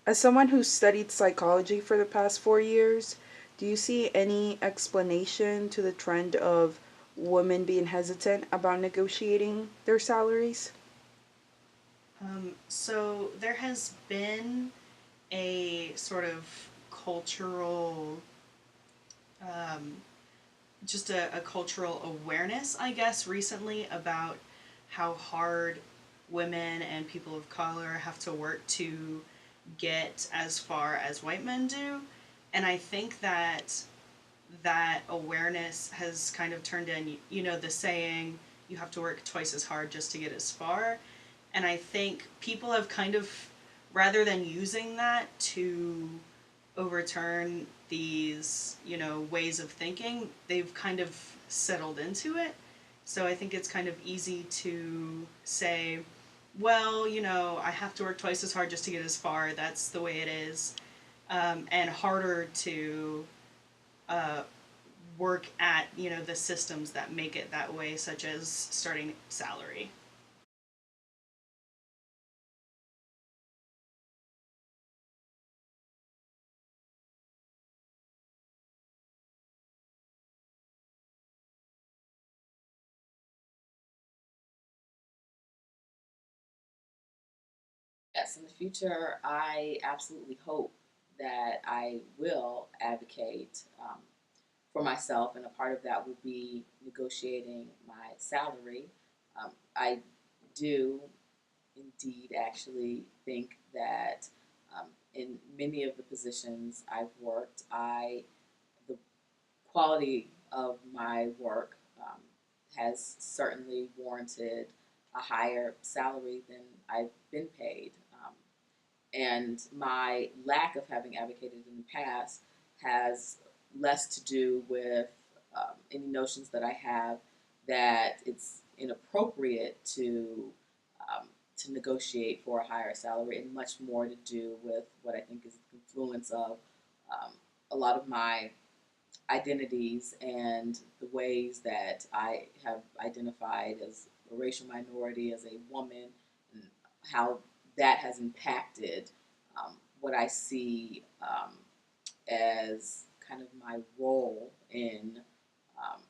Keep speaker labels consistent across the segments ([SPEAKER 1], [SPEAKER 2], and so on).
[SPEAKER 1] As someone who's studied psychology for the past 4 years, do you see any explanation to the trend of women being hesitant about negotiating their salaries?
[SPEAKER 2] So there has been a sort of cultural, um, just a cultural awareness, I guess, recently about how hard women and people of color have to work to get as far as white men do. And I think that that awareness has kind of turned in, the saying, you have to work twice as hard just to get as far. And I think people have kind of, rather than using that to overturn these, ways of thinking, they've kind of settled into it. So I think it's kind of easy to say, well, I have to work twice as hard just to get as far. That's the way it is. And harder to uh, work at, the systems that make it that way, such as starting salary.
[SPEAKER 3] Yes, in the future, I absolutely hope that I will advocate for myself, and a part of that will be negotiating my salary. I do indeed actually think that in many of the positions I've worked, the quality of my work has certainly warranted a higher salary than I've been paid. And my lack of having advocated in the past has less to do with any notions that I have that it's inappropriate to negotiate for a higher salary, and much more to do with what I think is the influence of um, a lot of my identities and the ways that I have identified as a racial minority, as a woman, and how that has impacted what I see as kind of my role um,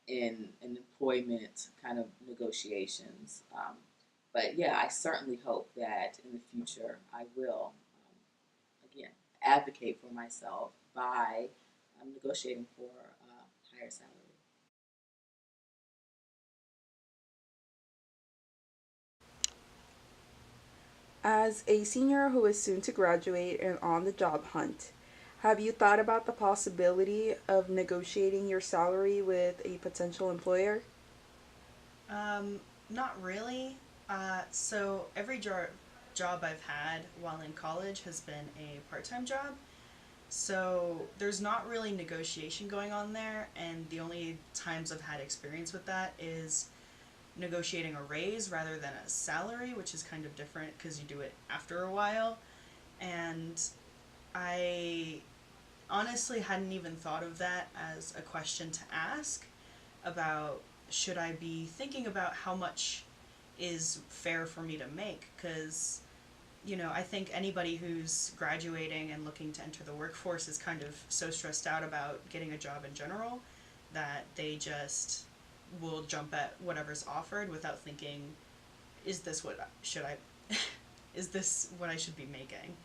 [SPEAKER 3] in employment kind of negotiations. But yeah, I certainly hope that in the future I will again advocate for myself by negotiating for a higher salary.
[SPEAKER 1] As a senior who is soon to graduate and on the job hunt, have you thought about the possibility of negotiating your salary with a potential employer?
[SPEAKER 2] Um, Not really. So every job I've had while in college has been a part-time job. So there's not really negotiation going on there, and the only times I've had experience with that is negotiating a raise rather than a salary, which is kind of different because you do it after a while. And I honestly hadn't even thought of that as a question to ask about should I be thinking about how much is fair for me to make, because I think anybody who's graduating and looking to enter the workforce is kind of so stressed out about getting a job in general that they just will jump at whatever's offered without thinking, is this what should I is this what I should be making?